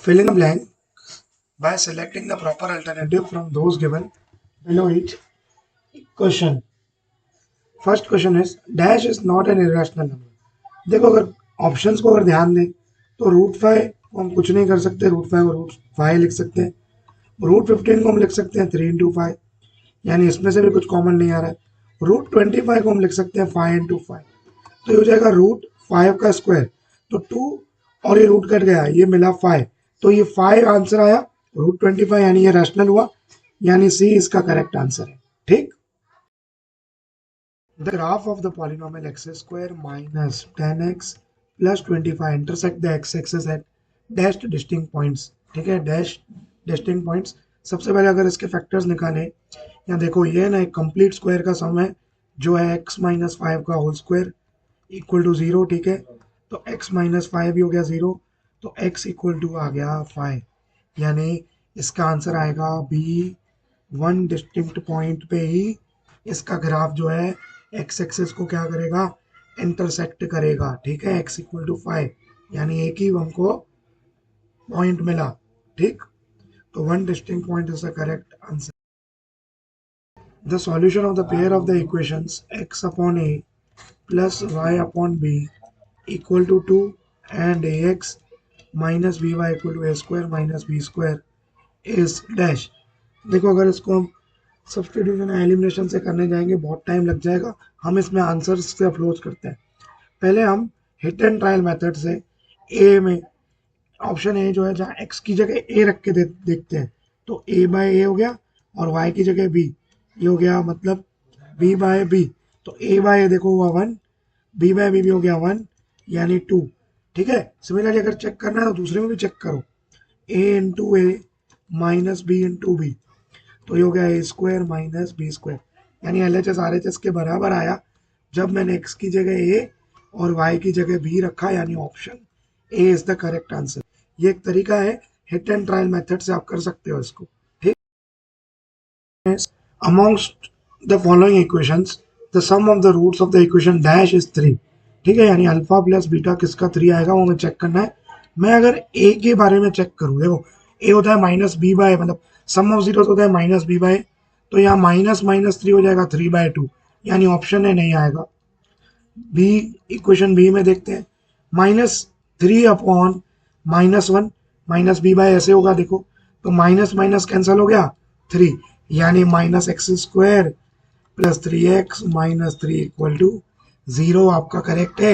Fill in the blank by selecting the proper alternative from those given below each question. First question is dash is not an irrational number. देखो अगर options को अगर ध्यान दें तो root five को हम कुछ नहीं कर सकते, रूट फाइव और रूट फाइव लिख सकते हैं, रूट 15 को हम लिख सकते हैं 3 इंटू फाइव, यानी इसमें से भी कुछ कॉमन नहीं आ रहा है। रूट 25 को हम लिख सकते हैं 5 इंटू फाइव, तो ये हो जाएगा रूट 5 का स्क्वायर, तो 2 और ये रूट कट गया, ये मिला 5, तो ये 5 आंसर आया रूट 25, यानी ये रैशनल हुआ, यानी सी इसका करेक्ट आंसर है। ठीक, the graph of the polynomial x square minus 10x plus 25 intersect the x axis at dash distinct points. ठीक है, डैश डिस्टिंक्ट पॉइंट्स। सबसे पहले अगर इसके फैक्टर्स निकालें, यहाँ देखो ये ना एक कंप्लीट स्क्वायर का सम है जो है x माइनस 5 का होल स्क्वायर इक्वल टू 0। ठीक है, तो x माइनस 5 भी हो गया 0, तो x इक्वल टू आ गया 5, यानी इसका आंसर आएगा बी। वन डिस्टिंक्ट पॉइंट पे ही इसका ग्राफ जो है एक्स एक्सिस को क्या करेगा, इंटरसेक्ट करेगा। ठीक है, x इक्वल टू 5, यानी एक ही हमको पॉइंट मिला। ठीक, तो one distinct point is the correct answer. The solution of the pair of the equations x upon a plus y upon b equal to 2 and ax minus B Y equal to A square minus B square is dash. देखो अगर इसको हम substitution elimination से करने जाएंगे बहुत time लग जाएगा, हम इसमें आंसर्स से अप्रोच करते हैं। पहले हम हिट एंड ट्रायल मेथड से ए में ऑप्शन ए जो है जहाँ एक्स की जगह ए रख के देखते हैं, तो ए बाय ए हो गया और वाई की जगह बी, ये हो गया मतलब बी बाय बी, तो ए बाय ए देखो हुआ 1, बी बाय बी भी हो गया 1, यानी 2। ठीक है, सिमिलरली अगर चेक करना है तो दूसरे में भी चेक करो, ए इंटू ए माइनस बी इंटू बी, तो ये हो गया ए स्क्वायर माइनस बी स्क्वायर, यानी L H S R H S के बराबर आया जब मैंने एक्स की जगह ए और वाई की जगह बी रखा, यानी option A is the correct answer. ये एक तरीका है, हिट एंड ट्रायल मेथड से आप कर सकते हो इसको। ठीक, amongst the following equations the sum of the roots of the equation dash is 3। ठीक है, यानी अल्फा प्लस बीटा किसका 3 आएगा वो हमें चेक करना है। मैं अगर ए के बारे में चेक करूं, देखो ए होता है माइनस बी बाय, मतलब सम ऑफ जीरो होता है माइनस बी बाय, तो यहाँ माइनस माइनस 3 हो जाएगा 3/2, यानी ऑप्शन है नहीं आएगा। बी इक्वेशन बी में देखते हैं, -3 अपॉन -1 माइनस बी बाय ऐसे होगा, देखो तो माइनस माइनस कैंसिल हो गया 3, यानी minus X square plus 3x minus 3 equal to 0 आपका करेक्ट है।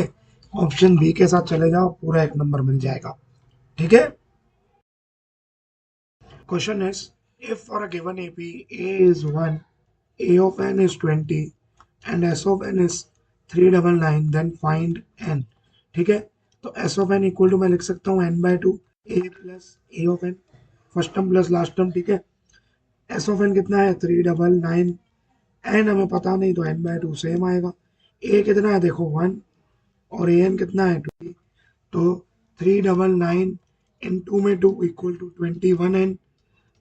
ऑप्शन बी के साथ चले जाओ, पूरा एक नंबर मिल जाएगा। ठीक है, question is if for a given AP A is 1, A of n is 20 and S of n is 399 then find n। ठीक है, तो S of n equal to मैं लिख सकता हूँ n/2 A plus A of n, first term plus last term. ठीक है, S of n कितना है 399, n हमें पता नहीं तो n/2 सेम आएगा। A कितना है देखो 1 और an कितना है 2, तो 399 इंटू में 2 इक्वल टू 21n,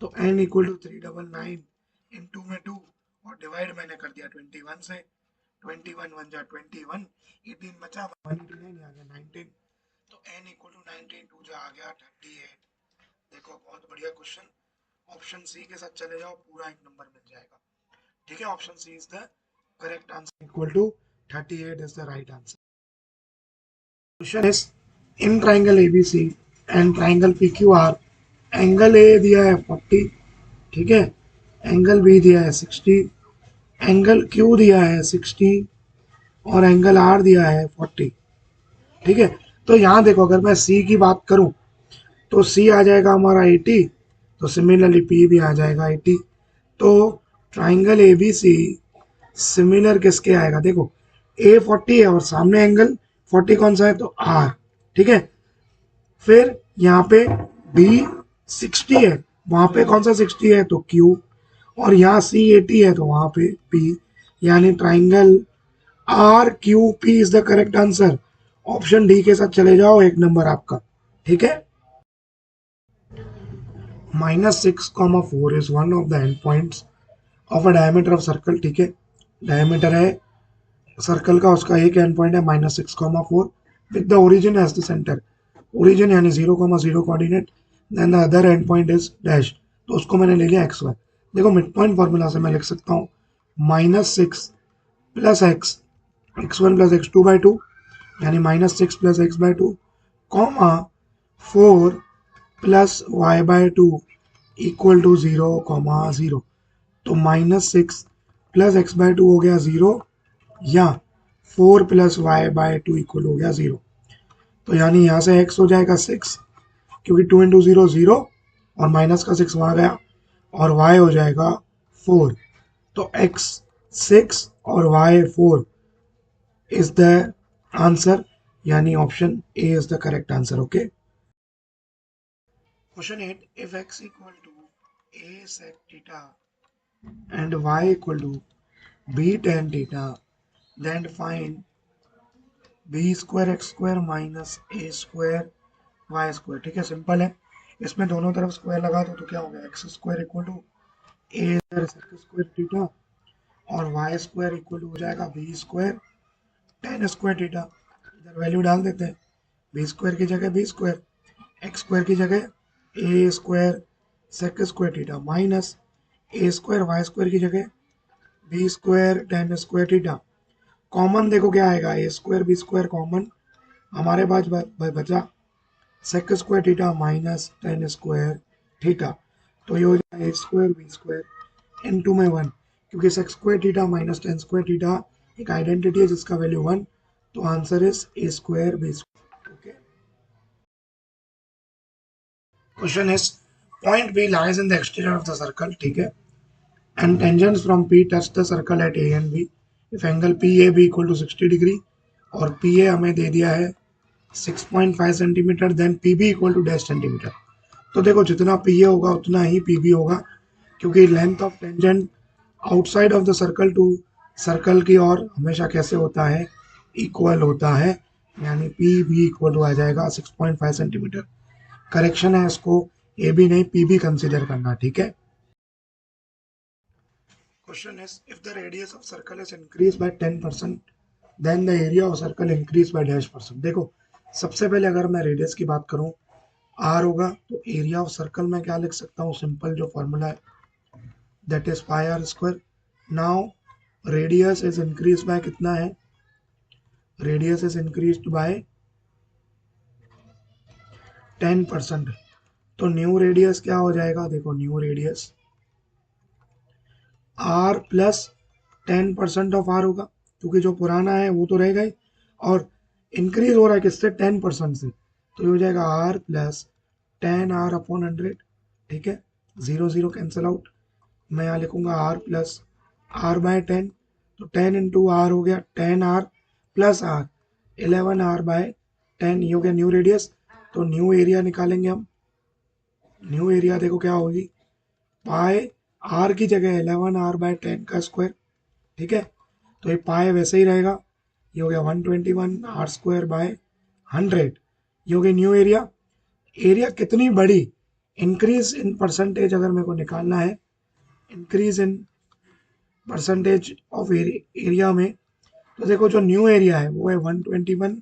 तो n इक्वल टू 399 इंटू में 2 और डिवाइड मैंने कर दिया 21 से, 21 1 जा 21, 18 बचा 189, आ गया 19, तो n इक्वल टू 19, 2 जा आ गया 38। देखो बहुत बढ़िया क्वेश्चन, ऑप्शन सी के साथ चले जाओ, पूरा एक नंबर मिल जाएगा। ठीक है, option C is the correct answer, equal to 38 is the right answer. Question is in triangle ABC and triangle PQR angle A दिया है 40, ठीक है, एंगल बी दिया है 60, एंगल क्यू दिया है 60 और एंगल आर दिया है 40। ठीक है, तो यहाँ देखो अगर मैं सी की बात करूं तो सी आ जाएगा हमारा 80, तो सिमिलरली पी भी आ जाएगा 80, तो ट्राइंगल ABC सिमिलर किसके आएगा, देखो ए 40 है और सामने एंगल 40 कौन सा है तो आर। ठीक है, फिर यहाँ पे बी 60 है, वहां पे कौन सा 60 है तो क्यू, और यहाँ सी 80 है तो वहां पे पी, यानी triangle R Q P is the correct answer. Option D के साथ चले जाओ, एक नंबर आपका। ठीक है, -6,4 is one of the end points of a diameter of circle. ठीक है, डायमीटर है सर्कल का, उसका एक एंड पॉइंट है -6,4 with the origin as the centre. Origin यानी 0,0 coordinate, then the other end point is dash, तो उसको मैंने ले लिया एक्स वाई। देखो मिड पॉइंट फॉर्मूला से मैं लिख सकता हूँ -6 प्लस x1 प्लस x2/2, यानी -6 plus x/2, comma 4 plus y/2 equal to 0, 0। तो -6 प्लस x/2 हो गया 0, या 4 प्लस y/2 इक्वल हो गया 0। तो यानी यहाँ से x हो जाएगा 6, क्योंकि 2 इंटू 0 0, और माइनस का 6 वहाँ गया, और y हो जाएगा 4। तो x 6 और y 4 इज द आंसर, यानी option A is the correct answer. Okay, question 8, if x equal टू a sec theta and y equal to b tan theta, then find b square x square minus a square y square। ठीक है, simple है। इसमें दोनों तरफ square लगा दो तो क्या हो गया, X square equal to A sec square theta, और वाई स्क्वायर इक्वल हो जाएगा B square tan square theta. इधर वैल्यू डाल देते हैं, बी स्क्वायर की जगह बी स्क्वायर, एक्स स्क्वायर की जगह A square sec square theta, minus A square Y square की जगह B square tan square theta. Common देखो क्या आएगा, A square B square common, हमारे पास बचा sec square theta minus tan square theta. तो ये हो जाएगा A square B square into में 1, क्योंकि sec square theta minus tan square theta एक आइडेंटिटी है जिसका वैल्यू 1। तो answer is A square B square. Okay, question is point B lies in the exterior of the circle, ठीक है, and tangents from P touch the circle at A and B if angle P A B equal to 60 degree, और P A हमें दे दिया है 6.5 centimetre, then P B equal to dash centimetre. तो देखो जितना पी ए होगा उतना ही पी बी होगा, क्योंकि length of tangent outside of the circle to circle की ओर हमेशा कैसे होता है, इक्वल होता है, यानी पी बी इक्वल टू आ जाएगा 6.5 सेंटीमीटर। करेक्शन है, इसको ए बी नहीं पी बी कंसिडर करना, ठीक है। Question is if the radius of circle is increase by 10%, then the area of circle increase by dash percent. देखो सबसे पहले अगर मैं रेडियस की बात करूं आर होगा, तो एरिया ऑफ सर्कल में क्या लिख सकता हूँ, सिंपल जो फॉर्मूला है that is pi R square. Now radius is increase by कितना है, रेडियस इज इंक्रीज बाय 10%। तो न्यू रेडियस क्या हो जाएगा, देखो new radius R plus 10% of R होगा, क्योंकि जो पुराना है वो तो रहेगा ही, और इंक्रीज हो रहा है किससे, 10% से, तो ये हो जाएगा आर प्लस 10r/100। ठीक है, 0 0 कैंसिल आउट, मैं यहाँ लिखूंगा आर प्लस r/10, तो 10 इंटू आर हो गया 10r प्लस आर 11r/10, ये हो गया न्यू रेडियस। तो न्यू एरिया निकालेंगे हम, न्यू एरिया देखो क्या होगी, पाए आर की जगह 11r/10 का स्क्वायर, ठीक है, तो ये पाए वैसे ही रहेगा, ये हो गया 121r² बाय 100, ये हो गया न्यू एरिया। एरिया कितनी बड़ी, इंक्रीज इन परसेंटेज अगर मेरे को निकालना है, increase in percentage of area में, तो देखो जो न्यू एरिया है वो है 121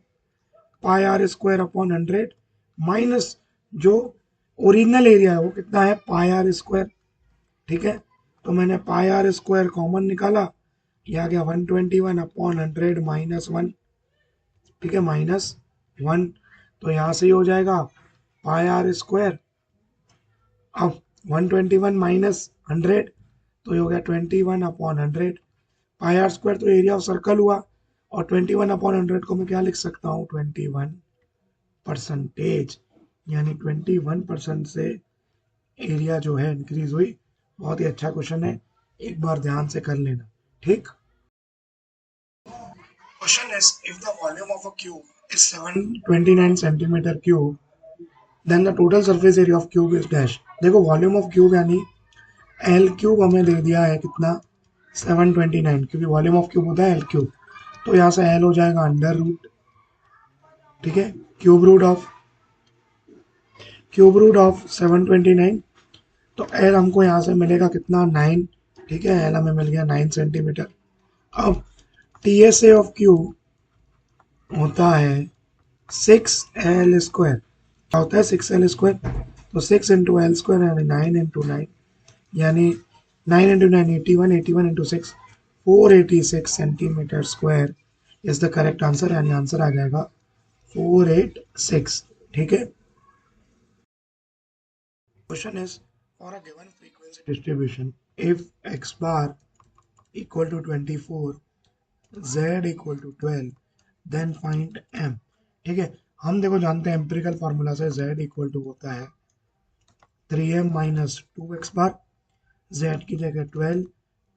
पाई आर स्क्वायर अपॉन 100, माइनस जो ओरिजिनल एरिया है वो कितना है, पाई आर स्क्वायर। ठीक है, तो मैंने पाई आर स्क्वायर कॉमन निकाला, ये आ गया 121/100 -1, ठीक है, -1। तो यहाँ से ही हो जाएगा पाई आर स्क्वायर, अब 121 माइनस 100, तो ये हो गया 21/100 पाई आर स्क्वायर, तो एरिया ऑफ सर्कल हुआ, और 21/100 को मैं क्या लिख सकता हूँ, 21%, यानी 21% से एरिया जो है इंक्रीज हुई। बहुत ही अच्छा क्वेश्चन है, एक बार ध्यान से कर लेना, ठीक। Question is if the volume of a cube is 729 centimetre cube, then the total surface area of cube is dash. देखो वॉल्यूम ऑफ क्यूब यानी एल क्यूब हमें दे दिया है कितना, 729, क्योंकि वॉल्यूम ऑफ क्यूब होता है एल क्यूब, तो यहाँ से एल हो जाएगा अंडर रूट, ठीक है, क्यूब रूट ऑफ 729, तो एल हमको यहाँ से मिलेगा कितना, 9, ठीक है, एल हमें मिल गया 9 सेंटीमीटर। अब T S A of cube होता है 6l स्क्वायर, क्या होता है 6l स्क्वायर, तो 6 इंटू एल स्क्वायर यानी 9 इंटू 9 यानी 9 into 9 81, 81 into 6 486 centimetre square is the correct answer, यानी आंसर आ जाएगा 486। ठीक है। Question is for a given frequency distribution if x bar equal to 24 z equal to 12 then find m। ठीक है, हम देखो जानते हैं एम्पिरिकल फार्मूला से z इक्वल टू होता है 3m माइनस 2x बार, z की जगह 12,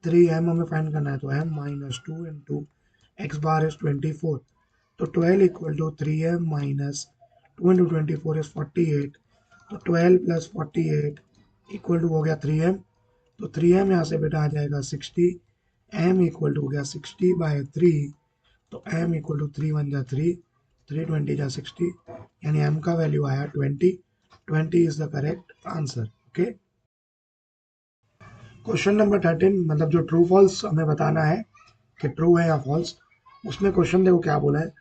3m हमें फाइंड करना है तो m minus 2 into x bar is 24, तो 12 equal to 3m minus 2 into 24 is 48, तो 12 प्लस 48 इक्वल टू हो गया 3m, तो 3m यहाँ से बेटा आ जाएगा 60, m इक्वल टू हो गया 60/3, तो m इक्वल टू 3 1 जा 3, 3 20 जा 60, यानी m का वैल्यू आया 20, 20 is the correct answer. Okay. Question number 13, मतलब जो ट्रू फॉल्स हमें बताना है कि ट्रू है या फॉल्स, उसमें क्वेश्चन देखो क्या बोला है।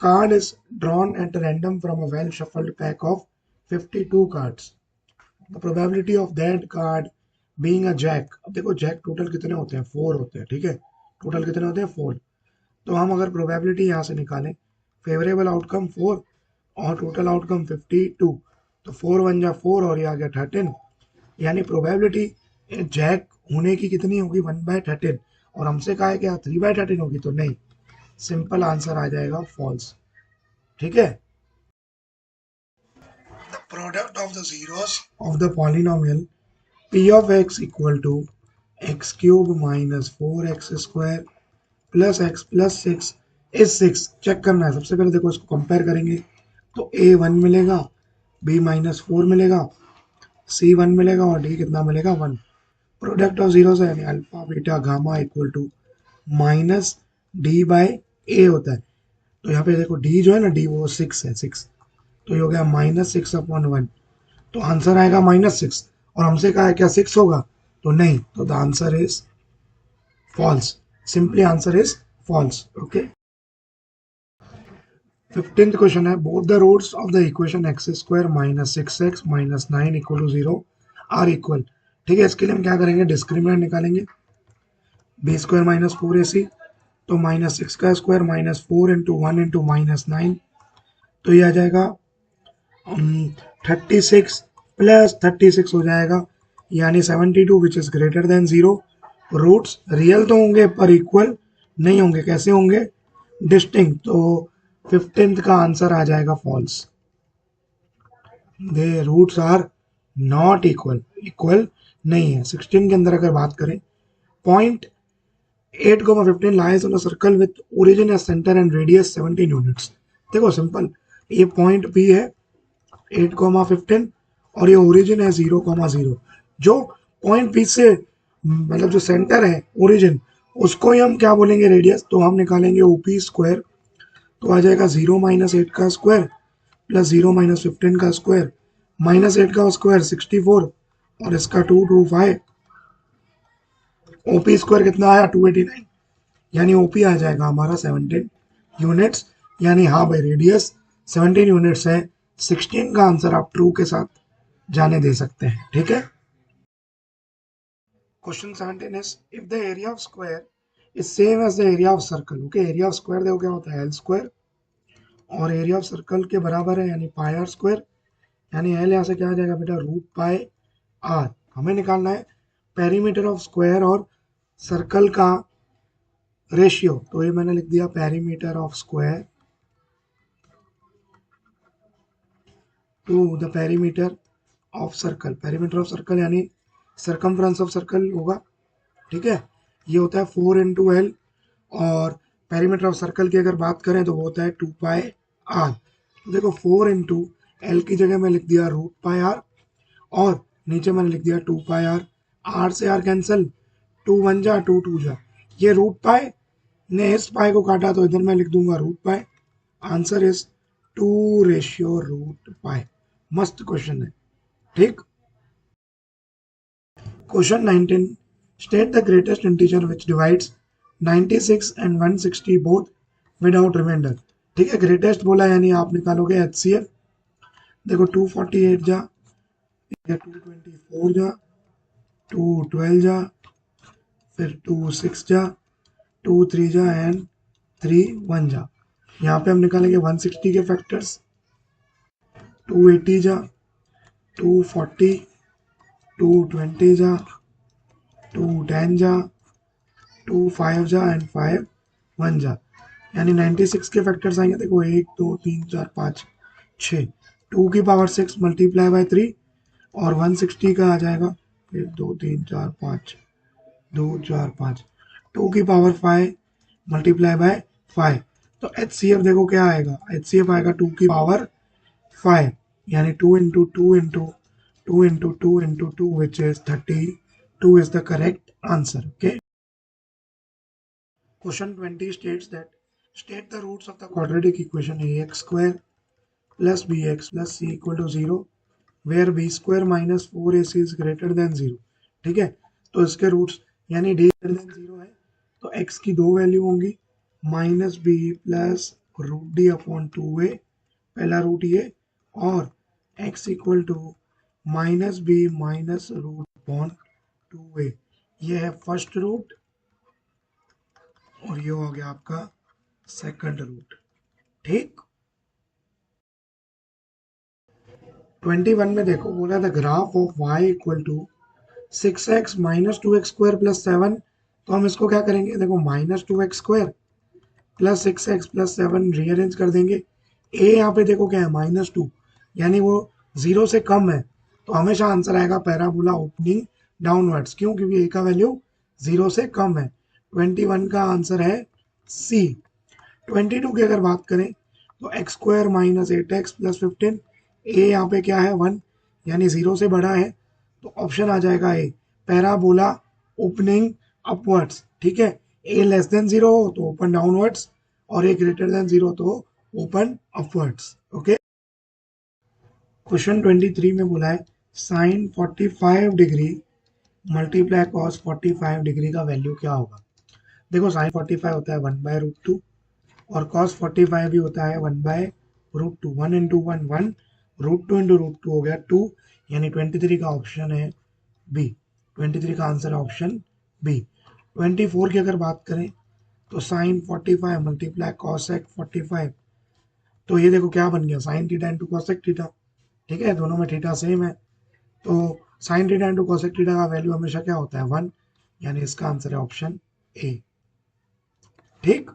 Card is drawn at random from a well shuffled pack of 52 cards, the probability of that card being a jack. अब देखो जैक टोटल कितने होते हैं, 4 होते हैं। ठीक है, टोटल कितने होते हैं, 4। तो हम अगर प्रोबेबिलिटी यहाँ से निकालें, फेवरेबल आउटकम 4 और टोटल आउटकम 52, तो 4 1 जा 4 और ये आ गया 13, यानी प्रोबेबिलिटी जैक होने की कितनी होगी, 1/13, और हमसे कहा है क्या 3/13 होगी, तो नहीं, सिंपल आंसर आ जाएगा फॉल्स। ठीक है। The product of the zeros of the polynomial p of x equal to X cube minus 4x square plus x plus 6 is 6। Check करना है, सबसे पहले देखो इसको कंपेयर करेंगे तो a 1 मिलेगा, b माइनस 4 मिलेगा, c 1 मिलेगा और d कितना मिलेगा, 1। प्रोडक्ट ऑफ जीरो है यानी alpha beta gamma equal to minus D by A होता है। तो यहाँ पे देखो डी जो है ना, डी वो 6 है, 6, तो ये हो गया -6/1, तो आंसर आएगा -6, और हमसे कहा है क्या 6 होगा, तो नहीं, तो the answer is false, simply answer is false. Okay. 15th question है, both the roots of the equation X square minus 6x minus 9 equal to 0 are equal. ठीक है, इसके लिए हम क्या करेंगे, डिस्क्रिमिनेंट निकालेंगे, बी स्क्वायर माइनस 4ac, तो -6 का स्क्वायर माइनस 4 इंटू 1 इंटू -9, तो ये आ जाएगा 36 प्लस 36 हो जाएगा, यानी 72 which is greater than 0। Roots real तो होंगे पर इक्वल नहीं होंगे, कैसे होंगे, डिस्टिंक्ट, तो 15th का आंसर आ जाएगा false. The roots are not equal, equal नहीं है। 16 के अंदर अगर बात करें, point 8,15 lies on a circle with origin as center and radius 17 units. देखो सिंपल, ये पॉइंट P है 8,15 और ये ओरिजिन है 0,0। जो पॉइंट P से मतलब जो सेंटर है ओरिजिन, उसको ही हम क्या बोलेंगे, रेडियस, तो हम निकालेंगे OP स्क्वायर, तो आ जाएगा 0 - 8 का स्क्वायर प्लस 0 - 15 का स्क्वायर, -8 का स्क्वायर 64 और इसका 225, ओपी स्क्वायर कितना आया 289, यानी ओपी आ जाएगा हमारा 17 यूनिट्स, यानी हाँ भाई रेडियस 17 यूनिट्स है। 16 का आंसर आप ट्रू के साथ जाने दे सकते हैं। ठीक है। Question 17 is if the area of square is same as the area of circle. Okay, area of square देखो क्या होता है, एल स्क्वायर, और एरिया ऑफ सर्कल के बराबर है यानी पाई आर स्क्वायर, यानी एल यहाँ से क्या आ जाएगा बेटा, रूट पाई आर। हमें निकालना है पेरीमीटर ऑफ स्क्वायर और सर्कल का रेशियो, तो ये मैंने लिख दिया perimeter of square to the perimeter of circle. Perimeter of circle यानी सरकमफ्रेंस ऑफ सर्कल होगा। ठीक है, ये होता है 4 इंटू एल, और पेरीमीटर ऑफ सर्कल की अगर बात करें तो वो होता है 2 पाई आर। तो देखो 4 इंटू एल की जगह मैं लिख दिया रूट पाई आर, और नीचे मैंने लिख दिया 2 पाई आर, आर से आर कैंसिल, 2 1 जा 2 2 जा, ये रूट पाई ने इस पाई को काटा तो इधर मैं लिख दूंगा root pi. Answer is two root pi. मस्त क्वेश्चन है। ठीक। Question 19, state the greatest integer which divides 96 and 160 both without reminder. ठीक है, ग्रेटेस्ट बोला यानी आप निकालोगे HCF। देखो 248 जा ठीक है, 224 जा, 212 जा, फिर 26 जा, 23 जा एंड 31 जा। यहाँ पे हम निकालेंगे 160 के फैक्टर्स, 280 जा, 240, 220 जा, 210 जा, 25 जा एंड 51 जा, यानी 96 के फैक्टर्स आएंगे। देखो 1 2 3 4 5 6, 2 की पावर 6 मल्टीप्लाई बाय 3 और 160 का आ जाएगा, फिर 2 3 4 5, 2 4 5, 2 की पावर 5 मल्टीप्लाई बाय 5। तो एच सी एफ देखो क्या आएगा, एच सी एफ आएगा 2 की पावर 5, यानी 2 into 2 into 2 into 2 into 2 which is 32 is the correct answer. Okay. Question 20 states that state the roots of the quadratic equation ax square plus bx plus c equal to 0 where b square minus 4ac is greater than 0। ठीक है, तो इसके roots यानी d greater than 0 है तो x की दो value होंगी, minus B plus root D upon 2a, पहला रूट ये, और x equal to minus B minus root upon 2a, ये है फर्स्ट रूट और ये हो गया आपका सेकंड रूट। ठीक, 21 में देखो बोला था graph of y equal to 6x minus 2x square plus 7। तो हम इसको क्या करेंगे, देखो minus 2x square plus 6x plus 7 rearrange कर देंगे। a यहाँ पे देखो क्या है, -2, यानी वो 0 से कम है, तो हमेशा आंसर आएगा पैराबोला ओपनिंग डाउनवर्ड्स। क्यों, क्योंकि a का वैल्यू 0 से कम है। 21 का आंसर है सी। 22 की अगर बात करें तो x square minus 8x plus 15, ए यहाँ पे क्या है 1, यानी 0 से बड़ा है, तो ऑप्शन आ जाएगा ए, पैराबोला ओपनिंग अपवर्ड्स। ठीक है, ए लेस देन 0 हो तो ओपन डाउनवर्ड्स और ए ग्रेटर देन 0 तो ओपन अपवर्ड्स। ओके, क्वेश्चन 23 में बोला है sine 45 degree multiply cos 45 degree का वैल्यू क्या होगा। देखो साइन 45 होता है 1/√2 और cos 45 भी होता है 1/√2, 1 इंटू 1 1, √2 इंटू √2 हो गया 2, यानी 23 का ऑप्शन है बी। 23 का आंसर है ऑप्शन बी। 24 की अगर बात करें तो साइन 45 मल्टीप्लाई कॉसेक 45, तो ये देखो क्या बन गया, sine theta into cosec theta. ठीक है, दोनों में थीटा सेम है, तो sine theta into cosec theta का वैल्यू हमेशा क्या होता है 1, यानी इसका आंसर है ऑप्शन ए। ठीक।